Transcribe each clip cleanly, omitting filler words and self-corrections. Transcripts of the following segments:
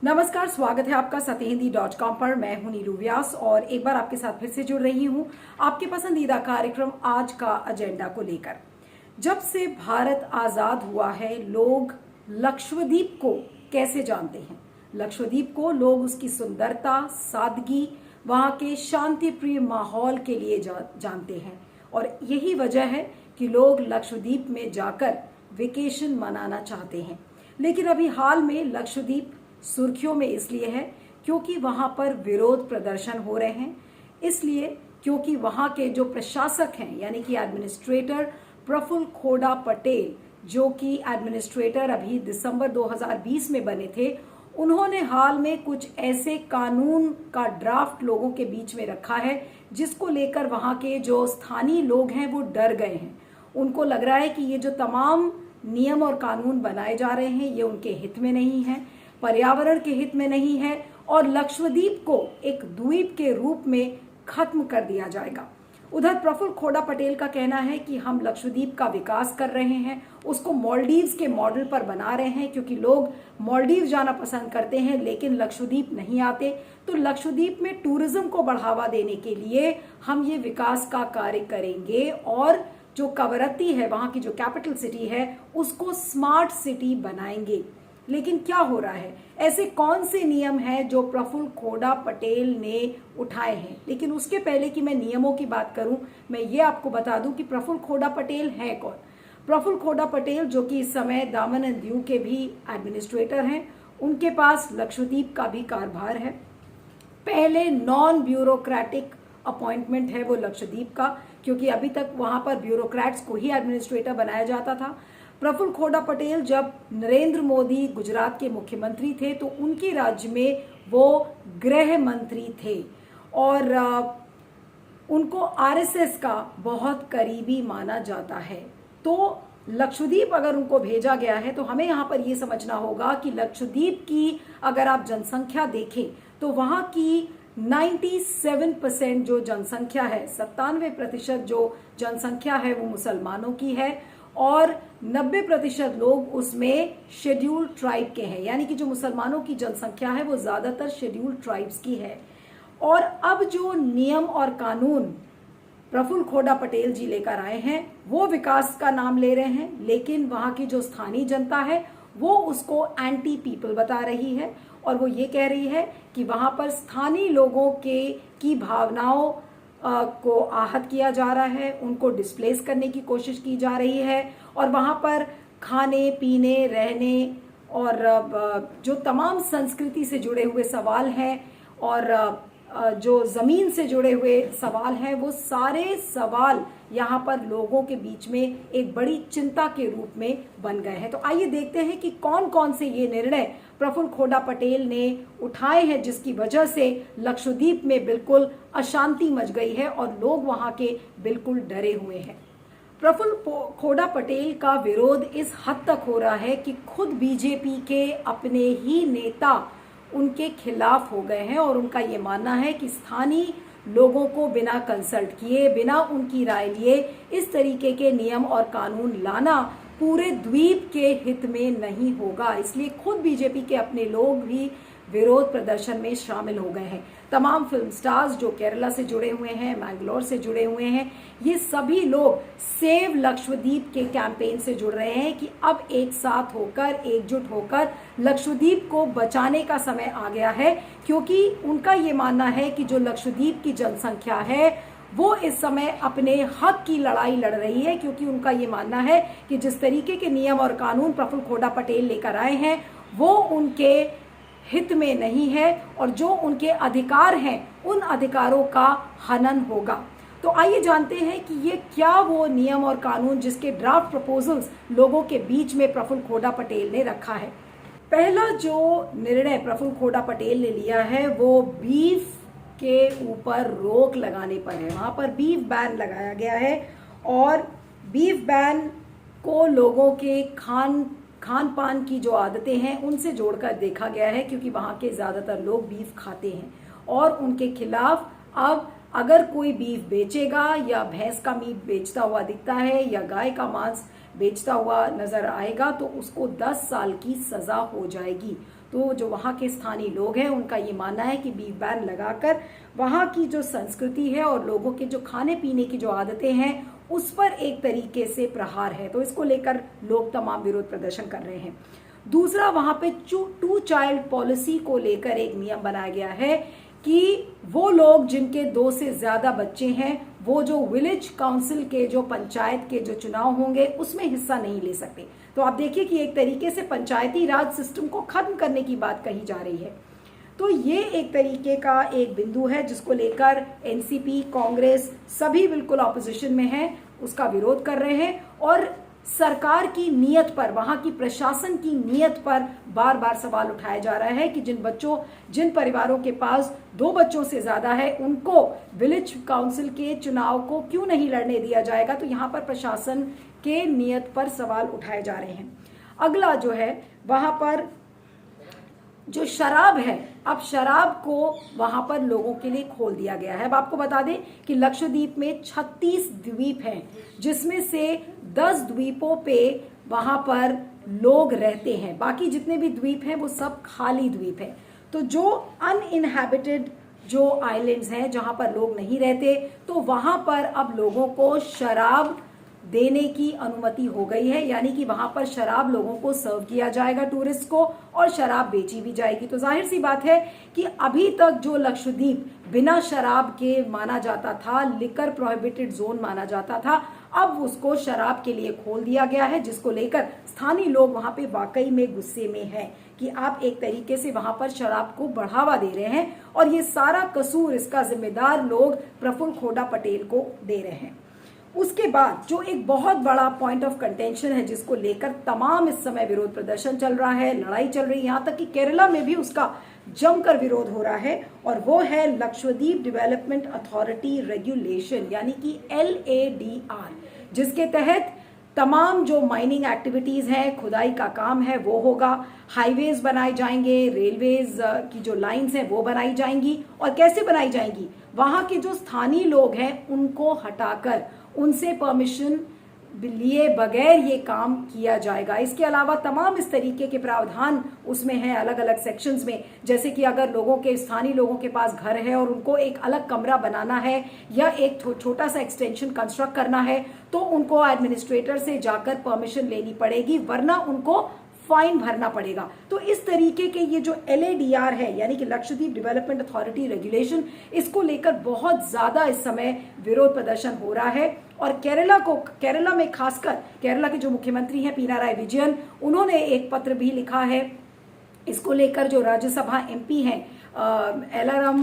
नमस्कार, स्वागत है आपका सत्यहिंदी.com पर। मैं हूं नीलू व्यास और एक बार आपके साथ फिर से जुड़ रही हूं आपके पसंदीदा कार्यक्रम आज का एजेंडा को लेकर। जब से भारत आजाद हुआ है, लोग लक्षद्वीप को कैसे जानते हैं? लक्षद्वीप को लोग उसकी सुंदरता, सादगी, वहां के शांति प्रिय माहौल के लिए जानते हैं और यही वजह है कि लोग लक्षद्वीप में जाकर वेकेशन मनाना चाहते हैं। लेकिन अभी हाल में लक्षद्वीप सुर्खियों में इसलिए है क्योंकि वहां पर विरोध प्रदर्शन हो रहे हैं, इसलिए क्योंकि वहां के जो प्रशासक हैं यानी कि एडमिनिस्ट्रेटर प्रफुल्ल खोड़ा पटेल, जो कि एडमिनिस्ट्रेटर अभी दिसंबर 2020 में बने थे, उन्होंने हाल में कुछ ऐसे कानून का ड्राफ्ट लोगों के बीच में रखा है जिसको लेकर वहां के जो स्थानीय लोग हैं वो डर गए हैं। उनको लग रहा है कि ये जो तमाम नियम और कानून बनाए जा रहे हैं ये उनके हित में नहीं है, पर्यावरण के हित में नहीं है और लक्षद्वीप को एक द्वीप के रूप में खत्म कर दिया जाएगा। उधर प्रफुल्ल खोड़ा पटेल का कहना है कि हम लक्षद्वीप का विकास कर रहे हैं, उसको मालदीव्स के मॉडल पर बना रहे हैं, क्योंकि लोग मालदीव जाना पसंद करते हैं लेकिन लक्षद्वीप नहीं आते। तो लक्षद्वीप में टूरिज्म को बढ़ावा देने के लिए हम ये विकास का कार्य करेंगे और जो कवरत्ती है, वहां की जो कैपिटल सिटी है, उसको स्मार्ट सिटी बनाएंगे। लेकिन क्या हो रहा है? ऐसे कौन से नियम हैं जो प्रफुल्ल खोड़ा पटेल ने उठाए हैं? लेकिन उसके पहले कि मैं नियमों की बात करूं, मैं ये आपको बता दूं कि प्रफुल्ल खोड़ा पटेल है कौन। प्रफुल्ल खोड़ा पटेल, जो कि इस समय दामन एंड दीव के भी एडमिनिस्ट्रेटर हैं, उनके पास लक्षद्वीप का भी कारभार है। पहले नॉन ब्यूरोक्रेटिक अपॉइंटमेंट है वो लक्षद्वीप का, क्योंकि अभी तक वहां पर ब्यूरोक्रेट्स को ही एडमिनिस्ट्रेटर बनाया जाता था। प्रफुल्ल खोड़ा पटेल जब नरेंद्र मोदी गुजरात के मुख्यमंत्री थे तो उनके राज्य में वो गृह मंत्री थे और उनको आरएसएस का बहुत करीबी माना जाता है। तो लक्षद्वीप अगर उनको भेजा गया है तो हमें यहाँ पर ये समझना होगा कि लक्षद्वीप की अगर आप जनसंख्या देखें तो वहाँ की 97% जो जनसंख्या है, 97% जो जनसंख्या है वो मुसलमानों की है और 90% लोग उसमें शेड्यूल्ड ट्राइब के हैं, यानी कि जो मुसलमानों की जनसंख्या है वो ज्यादातर शेड्यूल्ड ट्राइब्स की है। और अब जो नियम और कानून प्रफुल्ल खोड़ा पटेल जी लेकर आए हैं वो विकास का नाम ले रहे हैं, लेकिन वहां की जो स्थानीय जनता है वो उसको एंटी पीपल बता रही है और वो ये कह रही है कि वहां पर स्थानीय लोगों की भावनाओं को आहत किया जा रहा है, उनको डिस्प्लेस करने की कोशिश की जा रही है और वहां पर खाने पीने रहने और जो तमाम संस्कृति से जुड़े हुए सवाल हैं और जो जमीन से जुड़े हुए सवाल हैं, वो सारे सवाल यहाँ पर लोगों के बीच में एक बड़ी चिंता के रूप में बन गए हैं। तो आइए देखते हैं कि कौन कौन से ये निर्णय प्रफुल्ल खोड़ा पटेल ने उठाए हैं जिसकी वजह से लक्षद्वीप में बिल्कुल अशांति मच गई है और लोग वहां के बिल्कुल डरे हुए हैं। प्रफुल्ल खोड़ा पटेल का विरोध इस हद तक हो रहा है कि खुद बीजेपी के अपने ही नेता उनके खिलाफ हो गए हैं और उनका ये मानना है कि स्थानीय लोगों को बिना कंसल्ट किए, बिना उनकी राय लिए इस तरीके के नियम और कानून लाना पूरे द्वीप के हित में नहीं होगा। इसलिए खुद बीजेपी के अपने लोग भी विरोध प्रदर्शन में शामिल हो गए हैं। तमाम फिल्म स्टार्स जो केरला से जुड़े हुए हैं, मैंगलोर से जुड़े हुए हैं, ये सभी लोग सेव लक्षद्वीप के कैंपेन से जुड़ रहे हैं कि अब एक साथ होकर, एकजुट होकर लक्षद्वीप को बचाने का समय आ गया है, क्योंकि उनका ये मानना है कि जो लक्षद्वीप की जनसंख्या है वो इस समय अपने हक की लड़ाई लड़ रही है, क्योंकि उनका ये मानना है कि जिस तरीके के नियम और कानून प्रफुल्ल खोड़ा पटेल लेकर आए हैं वो उनके हित में नहीं है और जो उनके अधिकार हैं उन अधिकारों का हनन होगा। तो आइए जानते हैं कि ये क्या वो नियम और कानून जिसके ड्राफ्ट प्रपोजल्स लोगों के बीच में प्रफुल्ल खोड़ा पटेल ने रखा है। पहला जो निर्णय प्रफुल्ल खोड़ा पटेल ने लिया है वो बीफ के ऊपर रोक लगाने पर है। वहां पर बीफ बैन लगाया गया है और बीफ बैन को लोगों के खान पान की जो आदतें हैं उनसे जोड़कर देखा गया है, क्योंकि वहां के ज्यादातर लोग बीफ खाते हैं और उनके खिलाफ अब अगर कोई बीफ बेचेगा या भैंस का मीट बेचता हुआ दिखता है या गाय का मांस बेचता हुआ नजर आएगा तो उसको 10 साल की सजा हो जाएगी। तो जो वहाँ के स्थानीय लोग हैं उनका ये मानना है कि बीफ बैन लगाकर वहाँ की जो संस्कृति है और लोगों के जो खाने पीने की जो आदतें हैं उस पर एक तरीके से प्रहार है। तो इसको लेकर लोग तमाम विरोध प्रदर्शन कर रहे हैं। दूसरा, वहां पे 2 चाइल्ड पॉलिसी को लेकर एक नियम बनाया गया है कि वो लोग जिनके 2 से ज्यादा बच्चे हैं वो जो विलेज काउंसिल के जो पंचायत के जो चुनाव होंगे उसमें हिस्सा नहीं ले सकते। तो आप देखिए कि एक तरीके से पंचायती राज सिस्टम को खत्म करने की बात कही जा रही है। तो ये एक तरीके का एक बिंदु है जिसको लेकर एनसीपी, कांग्रेस सभी बिल्कुल ऑपोजिशन में है, उसका विरोध कर रहे हैं और सरकार की नीयत पर, वहां की प्रशासन की नीयत पर बार बार सवाल उठाया जा रहा है कि जिन परिवारों के पास 2 बच्चों से ज्यादा है उनको विलेज काउंसिल के चुनाव को क्यों नहीं लड़ने दिया जाएगा। तो यहाँ पर प्रशासन के नीयत पर सवाल उठाए जा रहे हैं। अगला जो है वहां पर जो शराब है, अब शराब को वहां पर लोगों के लिए खोल दिया गया है। अब आपको बता दें कि लक्षद्वीप में 36 द्वीप हैं जिसमें से 10 द्वीपों पे वहां पर लोग रहते हैं, बाकी जितने भी द्वीप हैं वो सब खाली द्वीप हैं। तो जो अनइनहैबिटेड जो आइलैंड्स हैं जहां पर लोग नहीं रहते, तो वहां पर अब लोगों को शराब देने की अनुमति हो गई है, यानी कि वहां पर शराब लोगों को सर्व किया जाएगा टूरिस्ट को और शराब बेची भी जाएगी। तो जाहिर सी बात है कि अभी तक जो लक्षद्वीप बिना शराब के माना जाता था, लिकर प्रोहिबिटेड जोन माना जाता था, अब उसको शराब के लिए खोल दिया गया है, जिसको लेकर स्थानीय लोग वहां पे वाकई में गुस्से में हैं कि आप एक तरीके से वहां पर शराब को बढ़ावा दे रहे हैं और ये सारा कसूर, इसका जिम्मेदार लोग प्रफुल्ल खोड़ा पटेल को दे रहे हैं। उसके बाद जो एक बहुत बड़ा पॉइंट ऑफ कंटेंशन है जिसको लेकर तमाम इस समय विरोध प्रदर्शन चल रहा है, लड़ाई चल रही है, यहाँ तक कि केरला में भी उसका जमकर विरोध हो रहा है, और वो है लक्षद्वीप डेवलपमेंट अथॉरिटी रेगुलेशन यानी कि LADR, जिसके तहत तमाम जो माइनिंग एक्टिविटीज हैं, खुदाई का काम है वो होगा, हाईवेज बनाए जाएंगे, रेलवेज की जो लाइंस हैं वो बनाई जाएंगी। और कैसे बनाई जाएंगी, वहां के जो स्थानीय लोग हैं उनको हटाकर उनसे परमिशन लिए बगैर ये काम किया जाएगा। इसके अलावा तमाम इस तरीके के प्रावधान उसमें हैं अलग अलग सेक्शंस में, जैसे कि अगर स्थानीय लोगों के पास घर है और उनको एक अलग कमरा बनाना है या एक छोटा सा एक्सटेंशन कंस्ट्रक्ट करना है तो उनको एडमिनिस्ट्रेटर से जाकर परमिशन लेनी पड़ेगी, वरना उनको फाइन भरना पड़ेगा। तो इस तरीके के ये जो LADR है यानी कि लक्षद्वीप डेवलपमेंट अथॉरिटी रेगुलेशन, इसको लेकर बहुत ज्यादा इस समय विरोध प्रदर्शन हो रहा है। और केरला में खासकर केरला के जो मुख्यमंत्री हैं पिनाराई विजयन, उन्होंने एक पत्र भी लिखा है इसको लेकर। जो राज्यसभा MP हैं एलाराम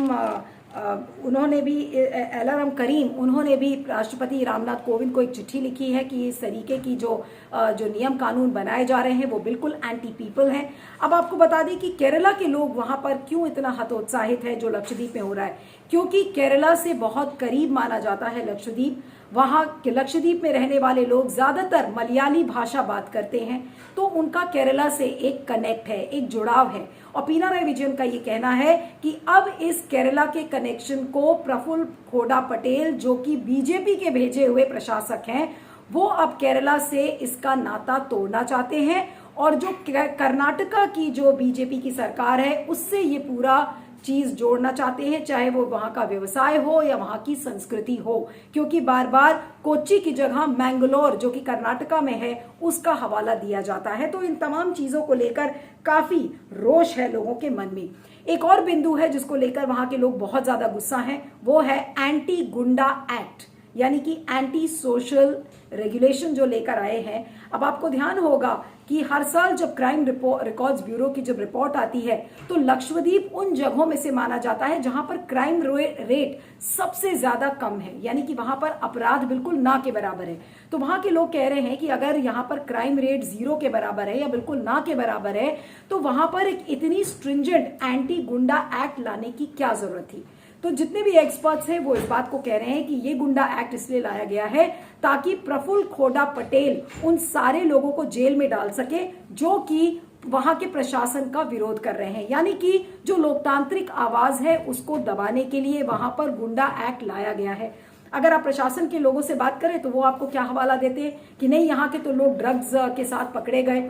करीम, उन्होंने भी राष्ट्रपति रामनाथ कोविंद को एक चिट्ठी लिखी है कि इस तरीके की जो नियम कानून बनाए जा रहे हैं वो बिल्कुल एंटी पीपल हैं। अब आपको बता दें कि केरला के लोग वहां पर क्यों इतना हतोत्साहित है जो लक्षद्वीप में हो रहा है, क्योंकि केरला से बहुत करीब माना जाता है लक्षद्वीप। वहां के लक्षद्वीप में रहने वाले लोग ज्यादातर मलयाली भाषा बात करते हैं, तो उनका केरला से एक कनेक्ट है, एक जुड़ाव है। और पिनाराई विजयन का ये कहना है कि अब इस केरला के कनेक्शन को प्रफुल्ल खोड़ा पटेल, जो कि बीजेपी के भेजे हुए प्रशासक हैं, वो अब केरला से इसका नाता तोड़ना चाहते हैं और जो कर्नाटका की जो बीजेपी की सरकार है उससे ये पूरा चीज जोड़ना चाहते हैं, चाहे वो वहां का व्यवसाय हो या वहां की संस्कृति हो, क्योंकि बार बार कोच्चि की जगह मैंगलोर जो कि कर्नाटका में है उसका हवाला दिया जाता है। तो इन तमाम चीजों को लेकर काफी रोष है लोगों के मन में। एक और बिंदु है जिसको लेकर वहां के लोग बहुत ज्यादा गुस्सा हैं, वो है एंटी गुंडा एक्ट यानी कि एंटी सोशल रेगुलेशन जो लेकर आए हैं। अब आपको ध्यान होगा कि हर साल जब क्राइम रिकॉर्ड्स ब्यूरो की जब रिपोर्ट आती है तो लक्षद्वीप उन जगहों में से माना जाता है जहां पर क्राइम रेट सबसे ज्यादा कम है, यानी कि वहां पर अपराध बिल्कुल ना के बराबर है। तो वहां के लोग कह रहे हैं कि अगर यहां पर क्राइम रेट 0 के बराबर है या बिल्कुल ना के बराबर है तो वहां पर एक इतनी स्ट्रिंजेंट एंटी गुंडा एक्ट लाने की क्या जरूरत थी। तो जितने भी एक्सपर्ट्स हैं वो इस बात को कह रहे हैं कि ये गुंडा एक्ट इसलिए लाया गया है ताकि प्रफुल्ल खोड़ा पटेल उन सारे लोगों को जेल में डाल सके जो कि वहां के प्रशासन का विरोध कर रहे हैं, यानी कि जो लोकतांत्रिक आवाज है उसको दबाने के लिए वहां पर गुंडा एक्ट लाया गया है। अगर आप प्रशासन के लोगों से बात करें तो वो आपको क्या हवाला देते हैं कि नहीं, यहाँ के तो लोग ड्रग्स के साथ पकड़े गए,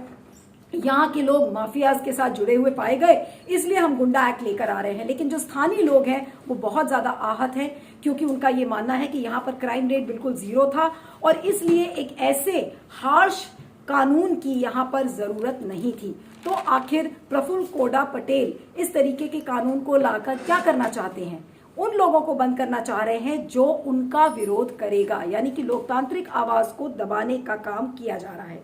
यहाँ के लोग माफियाज के साथ जुड़े हुए पाए गए, इसलिए हम गुंडा एक्ट लेकर आ रहे हैं। लेकिन जो स्थानीय लोग हैं वो बहुत ज्यादा आहत हैं, क्योंकि उनका ये मानना है कि यहाँ पर क्राइम रेट बिल्कुल जीरो था और इसलिए एक ऐसे हार्श कानून की यहाँ पर जरूरत नहीं थी। तो आखिर प्रफुल्ल कोड़ा पटेल इस तरीके के कानून को लाकर क्या करना चाहते हैं? उन लोगों को बंद करना चाह रहे हैं जो उनका विरोध करेगा, यानी कि लोकतांत्रिक आवाज को दबाने का काम किया जा रहा है।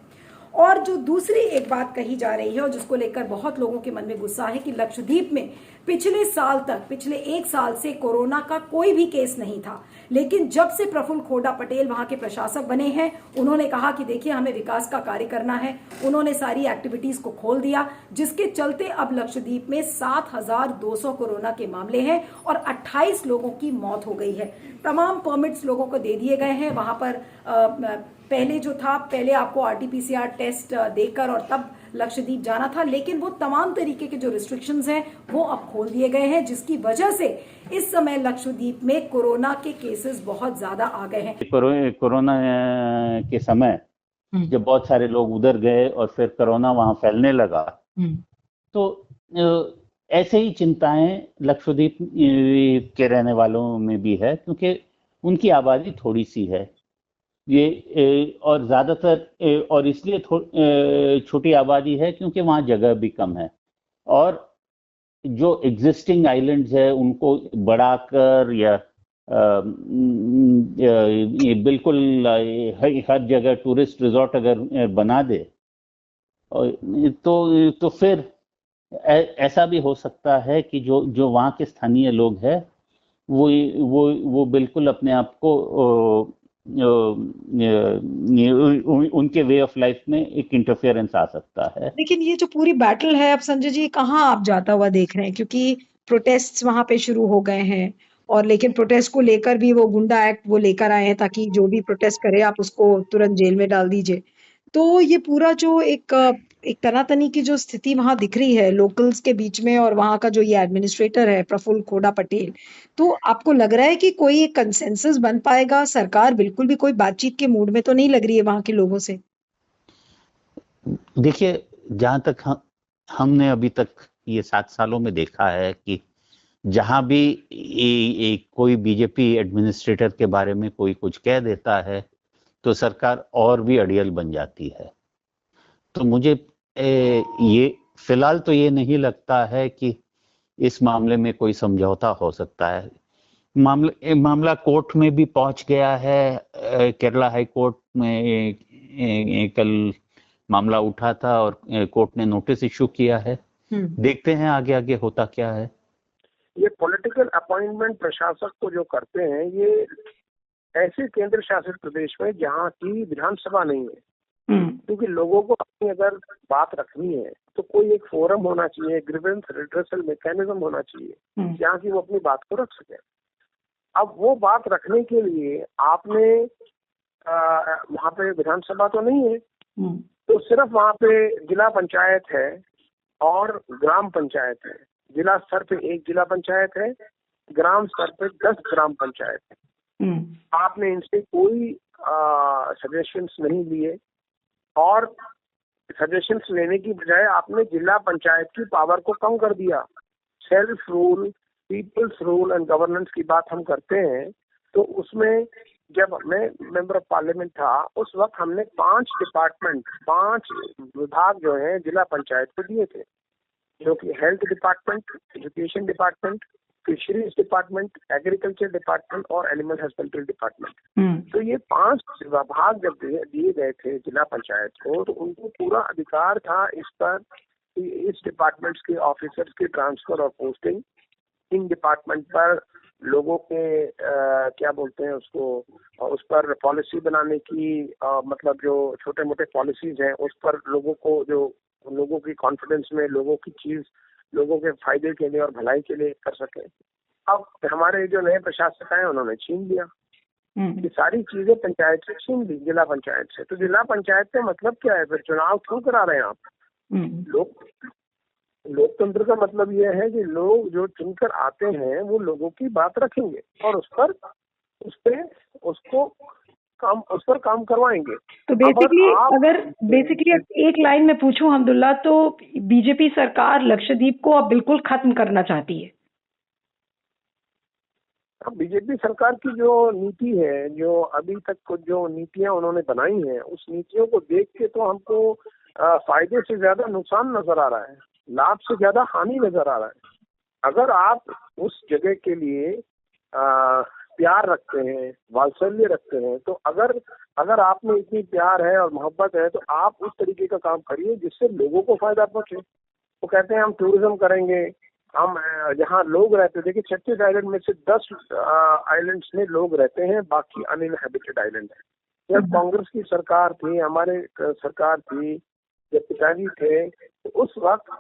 और जो दूसरी एक बात कही जा रही है और जिसको लेकर बहुत लोगों के मन में गुस्सा है कि लक्षद्वीप में पिछले साल तक, पिछले 1 साल से कोरोना का कोई भी केस नहीं था, लेकिन जब से प्रफुल्ल खोड़ा पटेल वहां के प्रशासक बने हैं, उन्होंने कहा कि देखिए हमें विकास का कार्य करना है। उन्होंने सारी एक्टिविटीज को खोल दिया, जिसके चलते अब लक्षद्वीप में 7,200 कोरोना के मामले हैं और 28 लोगों की मौत हो गई है। तमाम परमिट्स लोगों को दे दिए गए हैं। वहां पर पहले जो था, पहले आपको आरटीपीसीआर टेस्ट देकर और तब लक्षद्वीप जाना था, लेकिन वो तमाम तरीके के जो रिस्ट्रिक्शंस हैं वो अब खोल दिए गए हैं, जिसकी वजह से इस समय लक्षद्वीप में कोरोना के केसेस बहुत ज्यादा आ गए हैं। कोरोना के समय जब बहुत सारे लोग उधर गए और फिर कोरोना वहां फैलने लगा, तो ऐसे ही चिंताएं लक्षद्वीप के रहने वालों में भी है, क्योंकि उनकी आबादी थोड़ी सी है ये, और ज्यादातर और इसलिए छोटी आबादी है क्योंकि वहां जगह भी कम है, और जो एग्जिस्टिंग आइलैंड्स है उनको बढ़ाकर या ये बिल्कुल हर जगह टूरिस्ट रिजॉर्ट अगर बना दे तो फिर ऐसा भी हो सकता है कि जो वहाँ के स्थानीय लोग हैं वो बिल्कुल अपने आप को उनके वे ऑफ लाइफ में एक इंटरफेरेंस आ सकता है। लेकिन ये जो पूरी बैटल है, अब संजय जी कहाँ आप जाता हुआ देख रहे हैं? क्योंकि प्रोटेस्ट वहां पे शुरू हो गए हैं और लेकिन प्रोटेस्ट को लेकर भी वो गुंडा एक्ट वो लेकर आए हैं ताकि जो भी प्रोटेस्ट करे आप उसको तुरंत जेल में डाल दीजिए। तो ये पूरा जो एक तनातनी की जो स्थिति वहां दिख रही है लोकल्स के बीच में और वहां का जो ये एडमिनिस्ट्रेटर है प्रफुल्ल खोड़ा पटेल, तो आपको लग रहा है कि कोई एक कंसेंसस बन पाएगा? सरकार बिल्कुल भी कोई बातचीत के मूड में तो नहीं लग रही है वहां के लोगों से? देखिए, जहां तक हमने अभी तक ये 7 सालों में देखा है कि जहां भी कोई बीजेपी एडमिनिस्ट्रेटर के बारे में कोई कुछ कह देता है तो सरकार और भी अड़ियल बन जाती है। तो मुझे ये फिलहाल तो ये नहीं लगता है कि इस मामले में कोई समझौता हो सकता है। मामला कोर्ट में भी पहुंच गया है। केरला हाई कोर्ट में कल मामला उठा था और कोर्ट ने नोटिस इशू किया है। देखते हैं आगे आगे होता क्या है। ये पॉलिटिकल अपॉइंटमेंट प्रशासक को जो करते हैं, ये ऐसे केंद्र शासित प्रदेश में जहाँ की विधानसभा नहीं है, क्योंकि लोगों को अपनी अगर बात रखनी है तो कोई एक फोरम होना चाहिए, ग्रीवेंस रिड्रेसल मैकेनिज्म होना चाहिए जहाँ की वो अपनी बात को रख सके। अब वो बात रखने के लिए आपने वहाँ पे विधानसभा तो नहीं है, तो सिर्फ वहाँ पे जिला पंचायत है और ग्राम पंचायत है। जिला स्तर पे 1 जिला पंचायत है, ग्राम स्तर पे 10 ग्राम पंचायत है। आपने इनसे कोई सजेशंस नहीं लिए और सजेशंस लेने की बजाय आपने जिला पंचायत की पावर को कम कर दिया। Self rule, people's rule and governance की बात हम करते हैं, तो उसमें जब मैं मेंबर ऑफ पार्लियामेंट था उस वक्त हमने 5 विभाग जो है जिला पंचायत को दिए थे, जो कि health department, education department, fisheries department, agriculture department और एनिमल हस्बेंड्री डिपार्टमेंट। तो ये 5 विभाग जब दिए गए थे जिला पंचायत को, तो उनको पूरा अधिकार था इस पर कि इस डिपार्टमेंट्स के ऑफिसर्स की ट्रांसफर और पोस्टिंग, इन डिपार्टमेंट पर लोगों के क्या बोलते हैं उसको, उस पर पॉलिसी बनाने की मतलब जो छोटे मोटे पॉलिसीज हैं उस पर लोगों को, जो लोगों की कॉन्फिडेंस में लोगों की चीज लोगों के फायदे के लिए और भलाई के लिए कर सके। अब हमारे जो नए प्रशासक आए उन्होंने छीन लिया, ये सारी चीजें पंचायत से छीन ली, जिला पंचायत से। तो जिला पंचायत का मतलब क्या है? फिर चुनाव क्यों करा रहे हैं आप? लोकतंत्र का मतलब यह है कि लोग जो चुनकर आते हैं वो लोगों की बात रखेंगे और उसको पर काम करवाएंगे। तो बेसिकली एक लाइन में पूछूं हमदुल्ला, तो बीजेपी सरकार लक्षद्वीप को अब बिल्कुल खत्म करना चाहती है। अब बीजेपी सरकार की जो नीति है, जो अभी तक जो नीतियां उन्होंने बनाई हैं, उस नीतियों को देख के तो हमको फायदे से ज्यादा नुकसान नजर आ रहा है, लाभ से ज्यादा हानि नजर आ रहा है। अगर आप उस जगह के लिए प्यार रखते हैं, वात्सल्य रखते हैं, तो अगर आप में इतनी प्यार है और मोहब्बत है, तो आप उस तरीके का काम करिए जिससे लोगों को फायदा पहुंचे। वो कहते हैं हम टूरिज्म करेंगे, हम जहाँ लोग रहते, देखिए 36 आइलैंड में से 10 आइलैंड्स में लोग रहते हैं, बाकी अनइनहेबिटेड आइलैंड है। जब कांग्रेस की सरकार थी, हमारे सरकार थी, जब पिताजी थे, तो उस वक्त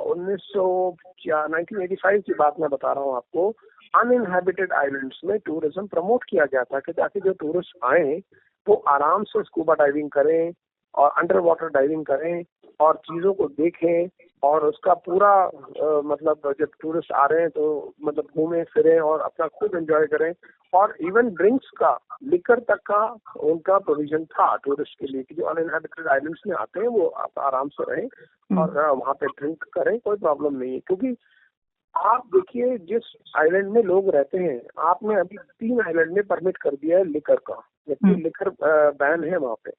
1985 की बात मैं बता रहा हूँ आपको, अनइनहेबिटेड आइलैंड्स में टूरिज्म प्रमोट किया गया था कि ताकि जो टूरिस्ट आए वो आराम से स्कूबा डाइविंग करें और अंडर वाटर डाइविंग करें और चीजों को देखें, और उसका पूरा मतलब जब टूरिस्ट आ रहे हैं तो मतलब घूमें फिरें और अपना खुद एंजॉय करें। और इवन ड्रिंक्स का, लिकर तक का उनका प्रोविजन था टूरिस्ट के लिए कि जो अनइनहेबिटेड आइलैंड्स में आते हैं वो आप आराम से रहें और वहाँ पे ड्रिंक करें, कोई प्रॉब्लम नहीं है। क्योंकि आप देखिए जिस आइलैंड में लोग रहते हैं, आपने अभी 3 आइलैंड में परमिट कर दिया है लिकर का, जबकि लिकर बैन है वहाँ पे।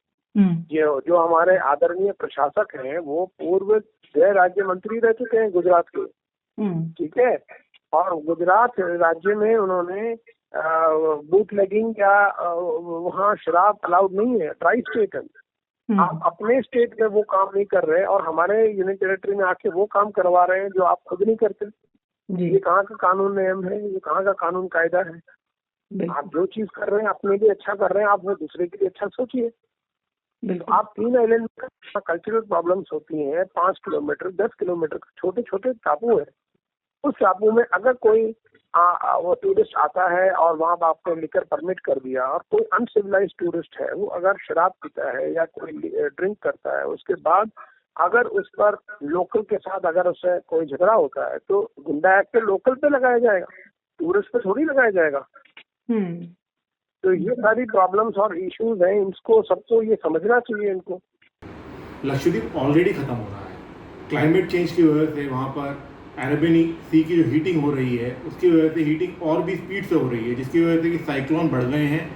जो हमारे आदरणीय प्रशासक हैं वो पूर्व गृह राज्य मंत्री रह चुके हैं गुजरात के, ठीक है, और गुजरात राज्य में उन्होंने बूथ लेगिंग या वहाँ शराब अलाउड नहीं है, ट्राई स्टेट है। आप अपने स्टेट में वो काम नहीं कर रहे और हमारे यूनियन टेरिटरी में आके वो काम करवा रहे हैं जो आप खुद नहीं करते। ये कहाँ का कानून नियम है, ये कहाँ का कानून कायदा है। आप जो चीज कर रहे हैं अपने लिए अच्छा कर रहे हैं, आप वो दूसरे के लिए अच्छा सोचिए। तो आप 3 आइलैंड में कल्चरल प्रॉब्लम्स होती हैं, 5 किलोमीटर 10 किलोमीटर छोटे छोटे टापू है। उस टापू में अगर कोई वो टूरिस्ट आता है और वहाँ आपने लिकर परमिट कर दिया और कोई अनसिविलाइज टूरिस्ट है, वो अगर शराब पीता है या कोई ड्रिंक करता है, उसके बाद अगर उस पर लोकल के साथ अगर उससे कोई झगड़ा होता है तो गुंडा एक्ट लोकल पे लगाया जाएगा, टूरिस्ट पे थोड़ी लगाया जाएगा। तो ये सारी प्रॉब्लम्स और इश्यूज हैं, इनको सबको ये समझना चाहिए इनको। लक्षद्वीप ऑलरेडी खत्म हो रहा है, क्लाइमेट चेंज की वजह से वहाँ पर अरेबियन सी की जो हीटिंग हो रही है उसकी वजह से हीटिंग और भी स्पीड से हो रही है, जिसकी वजह से कि साइक्लोन बढ़ गए हैं।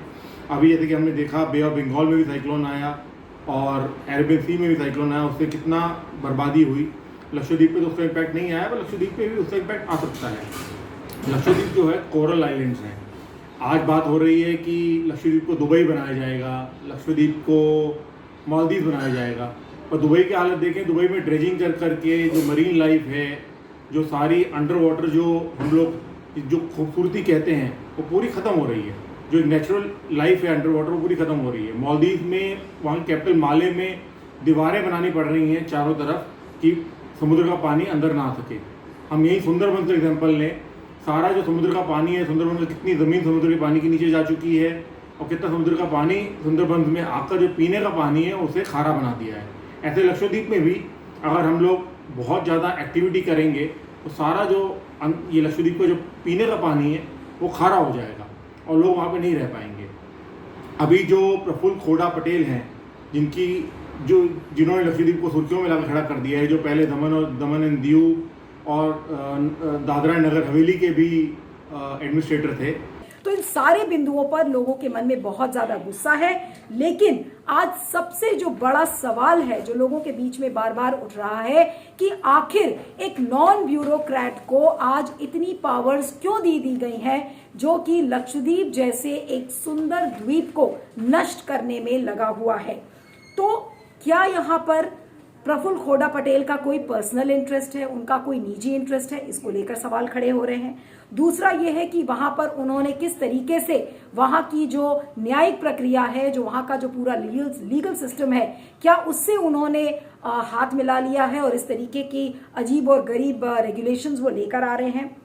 अभी जैसे कि हमने देखा बे ऑफ बंगाल में भी साइक्लोन आया और अरेबियन सी में भी साइक्लोन आया, उससे कितना बर्बादी हुई। लक्षद्वीप पे तो उसका इम्पैक्ट नहीं आया, पर लक्षद्वीप पे भी उसका इम्पैक्ट आ सकता है। लक्षद्वीप जो है कोरल आइलैंड्स हैं, आज बात हो रही है कि लक्षद्वीप को दुबई बनाया जाएगा, लक्षद्वीप को मालदीव बनाया जाएगा। पर दुबई की हालत देखें, दुबई में ड्रेजिंग कर करके जो मरीन लाइफ है, जो सारी अंडर वाटर जो हम लोग जो खूबसूरती कहते हैं वो पूरी ख़त्म हो रही है। जो नेचुरल लाइफ है अंडर वाटर वो पूरी ख़त्म हो रही है। मालदीव में वहाँ कैपिटल माले में दीवारें बनानी पड़ रही हैं चारों तरफ कि समुद्र का पानी अंदर ना आ सके। हम यही सुंदरबन का एग्जाम्पल लें, सारा जो समुद्र का पानी है, सुंदरबन में कितनी ज़मीन समुद्र के पानी के नीचे जा चुकी है और कितना समुद्र का पानी सुंदरबन में आकर जो पीने का पानी है उसे खारा बना दिया है। ऐसे लक्षद्वीप में भी अगर हम लोग बहुत ज़्यादा एक्टिविटी करेंगे तो सारा जो ये लक्षद्वीप का जो पीने का पानी है वो खारा हो जाएगा और लोग वहाँ पे नहीं रह पाएंगे। अभी जो प्रफुल्ल खोड़ा पटेल हैं, जिन्होंने लक्षद्वीप को सुर्खियों में लाकर खड़ा कर दिया है, जो पहले दमन एंड दीव और दादरा नगर हवेली के भी एडमिनिस्ट्रेटर थे। तो इन सारे बिंदुओं पर लोगों के मन में बहुत ज्यादा गुस्सा है, लेकिन आज सबसे जो बड़ा सवाल है जो लोगों के बीच में बार बार उठ रहा है कि आखिर एक नॉन ब्यूरोक्रेट को आज इतनी पावर्स क्यों दी गई हैं जो कि लक्षद्वीप जैसे एक सुंदर द्वीप को नष्ट करने में लगा हुआ है। तो क्या यहाँ पर प्रफुल्ल खोड़ा पटेल का कोई पर्सनल इंटरेस्ट है, उनका कोई निजी इंटरेस्ट है, इसको लेकर सवाल खड़े हो रहे हैं। दूसरा यह है कि वहां पर उन्होंने किस तरीके से वहां की जो न्यायिक प्रक्रिया है, जो वहां का जो पूरा लीगल सिस्टम है, क्या उससे उन्होंने हाथ मिला लिया है और इस तरीके की अजीब और गरीब रेगुलेशंस वो लेकर आ रहे हैं।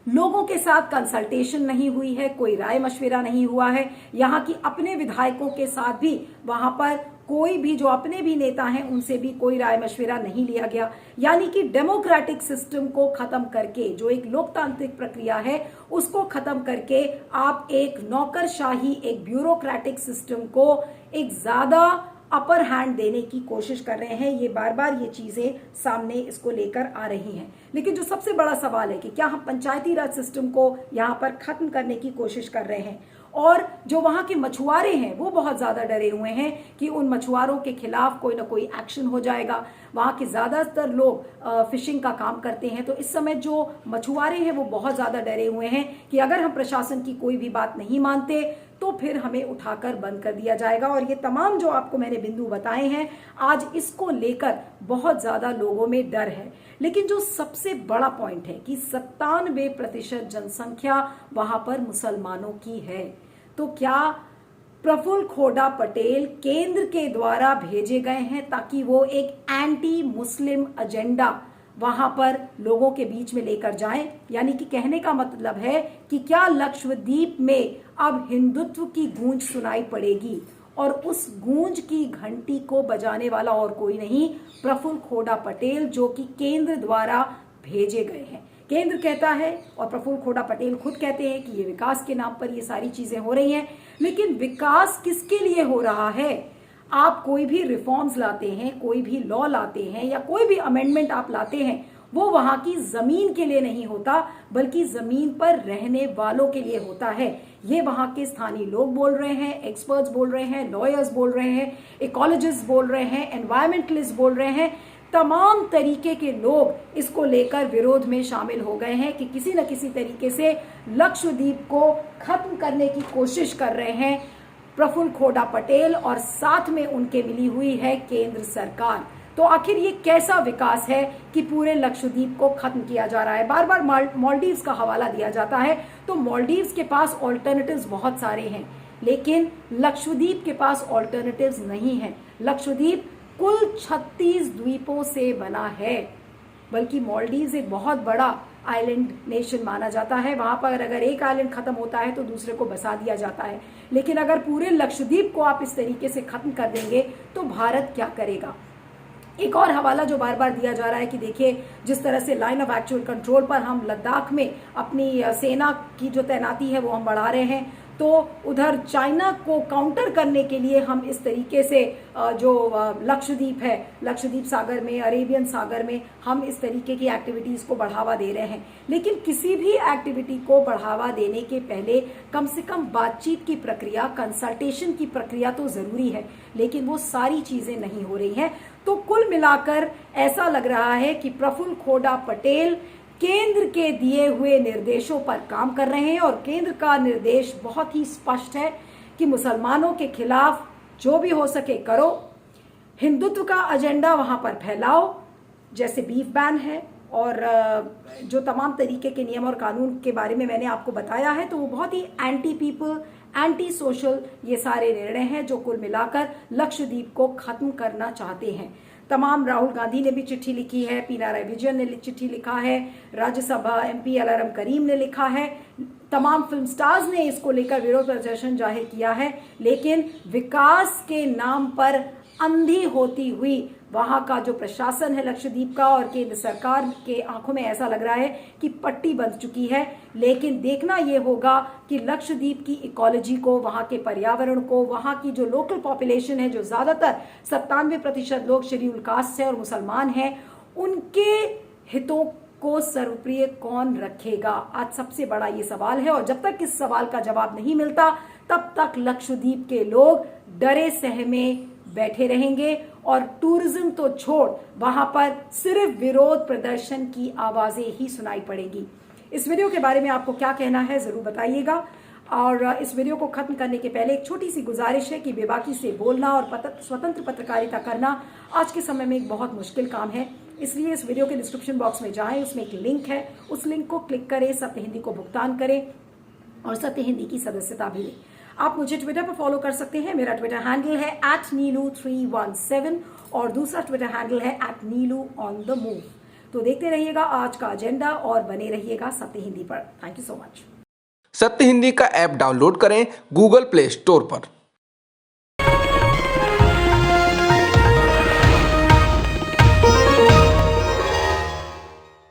लोगों के साथ कंसल्टेशन नहीं हुई है, कोई राय मशविरा नहीं हुआ है, यहाँ की अपने विधायकों के साथ भी वहां पर कोई भी जो अपने भी नेता हैं उनसे भी कोई राय मशविरा नहीं लिया गया। यानी कि डेमोक्रेटिक सिस्टम को खत्म करके, जो एक लोकतांत्रिक प्रक्रिया है उसको खत्म करके आप एक नौकरशाही, एक ब्यूरोक्रेटिक सिस्टम को एक ज्यादा अपर हैंड देने की कोशिश कर रहे हैं। ये बार बार ये चीजें सामने इसको लेकर आ रही हैं। लेकिन जो सबसे बड़ा सवाल है कि क्या हम पंचायती राज सिस्टम को यहाँ पर खत्म करने की कोशिश कर रहे हैं, और जो वहां के मछुआरे हैं वो बहुत ज्यादा डरे हुए हैं कि उन मछुआरों के खिलाफ कोई ना कोई एक्शन हो जाएगा। वहां के ज्यादातर लोग फिशिंग का काम करते हैं, तो इस समय जो मछुआरे हैं वो बहुत ज्यादा डरे हुए हैं कि अगर हम प्रशासन की कोई भी बात नहीं मानते तो फिर हमें उठाकर बंद कर दिया जाएगा। और ये तमाम जो आपको मैंने बिंदु बताए हैं, आज इसको लेकर बहुत ज्यादा लोगों में डर है। लेकिन जो सबसे बड़ा पॉइंट है कि 97% जनसंख्या वहां पर मुसलमानों की है, तो क्या प्रफुल्ल खोड़ा पटेल केंद्र के द्वारा भेजे गए हैं ताकि वो एक एंटी मुस्लिम एजेंडा वहां पर लोगों के बीच में लेकर जाएं? यानी कि कहने का मतलब है कि क्या लक्षद्वीप में अब हिंदुत्व की गूंज सुनाई पड़ेगी, और उस गूंज की घंटी को बजाने वाला और कोई नहीं, प्रफुल्ल खोड़ा पटेल, जो कि केंद्र द्वारा भेजे गए हैं। केंद्र कहता है और प्रफुल्ल खोड़ा पटेल खुद कहते हैं कि ये विकास के नाम पर ये सारी चीजें हो रही हैं। लेकिन विकास किसके लिए हो रहा है? आप कोई भी रिफॉर्म्स लाते हैं, कोई भी लॉ लाते हैं या कोई भी अमेंडमेंट आप लाते हैं, वो वहां की जमीन के लिए नहीं होता, बल्कि जमीन पर रहने वालों के लिए होता है। ये वहां के स्थानीय लोग बोल रहे हैं, एक्सपर्ट्स बोल रहे हैं, लॉयर्स बोल रहे हैं, इकोलॉजिस्ट बोल रहे हैं, एनवायरमेंटलिस्ट बोल रहे हैं। तमाम तरीके के लोग इसको लेकर विरोध में शामिल हो गए हैं कि किसी न किसी तरीके से लक्षद्वीप को खत्म करने की कोशिश कर रहे हैं प्रफुल्ल खोड़ा पटेल, और साथ में उनके मिली हुई है केंद्र सरकार। तो आखिर ये कैसा विकास है कि पूरे लक्षद्वीप को खत्म किया जा रहा है? बार बार मालदीव्स का हवाला दिया जाता है, तो मालदीव्स के पास ऑल्टरनेटिव्स बहुत सारे हैं, लेकिन लक्षद्वीप के पास ऑल्टरनेटिव्स नहीं है। लक्षद्वीप कुल 36 द्वीपों से बना है, बल्कि मालदीव्स एक बहुत बड़ा आइलैंड नेशन माना जाता है। वहां पर अगर एक आइलैंड खत्म होता है तो दूसरे को बसा दिया जाता है। लेकिन अगर पूरे लक्षद्वीप को आप इस तरीके से खत्म कर देंगे तो भारत क्या करेगा? एक और हवाला जो बार बार दिया जा रहा है कि देखिए, जिस तरह से लाइन ऑफ एक्चुअल कंट्रोल पर हम लद्दाख में अपनी सेना की जो तैनाती है वो हम बढ़ा रहे हैं, तो उधर चाइना को काउंटर करने के लिए हम इस तरीके से जो लक्षद्वीप है, लक्षद्वीप सागर में, अरेबियन सागर में हम इस तरीके की एक्टिविटीज को बढ़ावा दे रहे हैं। लेकिन किसी भी एक्टिविटी को बढ़ावा देने के पहले कम से कम बातचीत की प्रक्रिया, कंसल्टेशन की प्रक्रिया तो जरूरी है, लेकिन वो सारी चीजें नहीं हो रही हैं। तो कुल मिलाकर ऐसा लग रहा है कि प्रफुल्ल खोड़ा पटेल केंद्र के दिए हुए निर्देशों पर काम कर रहे हैं, और केंद्र का निर्देश बहुत ही स्पष्ट है कि मुसलमानों के खिलाफ जो भी हो सके करो, हिंदुत्व का एजेंडा वहां पर फैलाओ, जैसे बीफ बैन है और जो तमाम तरीके के नियम और कानून के बारे में मैंने आपको बताया है, तो वो बहुत ही एंटी पीपल, एंटी सोशल ये सारे निर्णय हैं जो कुल मिलाकर लक्षद्वीप को खत्म करना चाहते हैं। तमाम राहुल गांधी ने भी चिट्ठी लिखी है, पिनाराई विजयन ने चिट्ठी लिखा है, राज्यसभा एमपी अलारम करीम ने लिखा है, तमाम फिल्म स्टार्स ने इसको लेकर विरोध प्रदर्शन जाहिर किया है। लेकिन विकास के नाम पर अंधी होती हुई वहां का जो प्रशासन है लक्षद्वीप का और केंद्र सरकार के आंखों में ऐसा लग रहा है कि पट्टी बंध चुकी है। लेकिन देखना यह होगा कि लक्षद्वीप की इकोलॉजी को, वहां के पर्यावरण को, वहां की जो लोकल पॉपुलेशन है, जो ज्यादातर 97% लोग शेड्यूल कास्ट से और मुसलमान हैं, उनके हितों को सर्वप्रिय कौन रखेगा? आज सबसे बड़ा ये सवाल है, और जब तक इस सवाल का जवाब नहीं मिलता तब तक लक्षद्वीप के लोग डरे सहमे बैठे रहेंगे, और टूरिज्म तो छोड़ वहां पर सिर्फ विरोध प्रदर्शन की आवाजें ही सुनाई पड़ेगी। इस वीडियो के बारे में आपको क्या कहना है जरूर बताइएगा, और इस वीडियो को खत्म करने के पहले एक छोटी सी गुजारिश है कि बेबाकी से बोलना और स्वतंत्र पत्रकारिता करना आज के समय में एक बहुत मुश्किल काम है। इसलिए इस वीडियो के डिस्क्रिप्शन बॉक्स में जाएं, उसमें एक लिंक है, उस लिंक को क्लिक करें, सत्य हिंदी को भुगतान करें और सत्य हिंदी की सदस्यता भी लें। आप मुझे ट्विटर पर फॉलो कर सकते हैं, मेरा ट्विटर हैंडल है @neelu317 और दूसरा ट्विटर हैंडल है @neelu_on_the_move। तो देखते रहिएगा आज का एजेंडा और बने रहिएगा सत्य हिंदी पर। Thank you so much. सत्य हिंदी का ऐप डाउनलोड करें गूगल प्ले स्टोर पर।